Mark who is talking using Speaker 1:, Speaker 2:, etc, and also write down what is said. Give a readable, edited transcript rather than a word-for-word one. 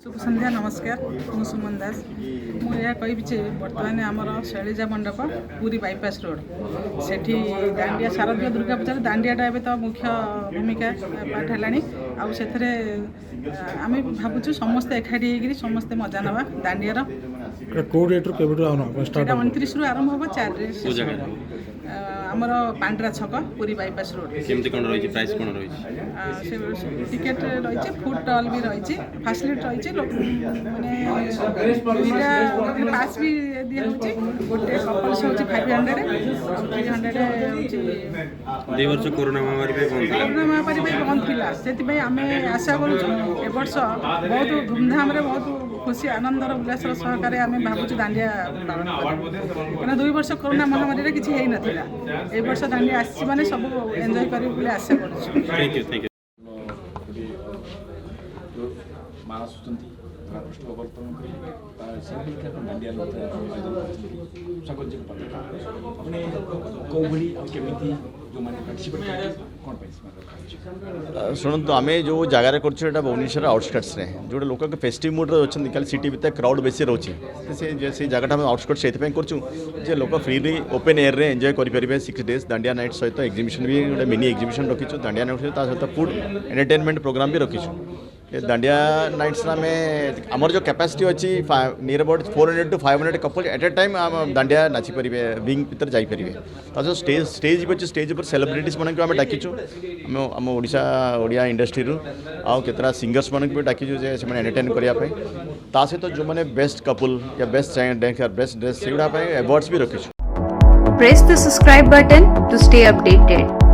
Speaker 1: शुभ संध्या नमस्कार मु सुमन दास मुझे कहि बर्तमान आमर शैलजा मंडप पूरी बाईपास रोड सेठी दांडिया शारदीय दुर्गा पूजा दांडियाटा एवं तो मुख्य भूमिका पाठ है आम भावुँ समस्ते एकाठी होकर समस्ते मजा नवा दांडियार
Speaker 2: कौ डेट रु
Speaker 1: 29 रु आरंभ हम 4 रे आमर पांड्रा छक पूरी बाईपास रोड
Speaker 3: केमती कोन रही प्राइस कोन रही
Speaker 1: टिकेट रही फूड स्टॉल भी रही फैसिलिटी रही माने पास भी दिया होची गोटे कपल्स होची 500 300
Speaker 3: 2 वर्ष कोरोना महामारी पे
Speaker 1: बंद थिला सेति आमे आशा करू ए वर्ष बहुत धूमधाम रे बहुत खुशी आनंदर उल्लासर सहकारे आमे भाबुछु दांडिया पालन 2 वर्ष कोरोना महामारी रे किछि हेई नथिला ए वर्ष दांडिया आसी माने सब एन्जॉय करी बोले आशा करू।
Speaker 3: थैंक यू
Speaker 4: माँ आसुँच पृष्ठ अवर्तन कर दांडिया स्वागत जी अपने कौभली केमी जो मैंने पार्टिसिपेट कौन
Speaker 5: शुणु आम जो जगार कर भुवनेश्वर आउटस्कट्स जो लोक फेस्टिव मुड्रे अच्छे कल सिटी भितर क्राउड बेसी रोचे से जगह आउटस्कट से कर लोक फ्री ओपन एयर रे एंजॉय करेंगे 6 डेज दांडिया नाइट सहित एग्जिबिशन भी गोटे मिनी एग्जिबिशन रखीचु दांडिया नाइट सहित फूड एंटरटेनमेंट प्रोग्राम भी रखीचु दांडिया नाइट्स में आमर जो कैपेसिटी अच्छी near about 400 to 500 couple at a time आम दांडिया नाचीपर विंग भर जापर स्टेज भी अच्छे स्टेज पर सेलिब्रिटीज मन को आम डाकिचु आम ओडिया इंडस्ट्री आउ केतरा सिंगर्स मन भी डाकिचु जे से एंटरटेन करने ता सहित जो मैंने बेस्ट कपल या बेस्ट बेस्ट ड्रेस से अवार्ड्स भी रखीचु।
Speaker 6: Press the subscribe button to stay updated.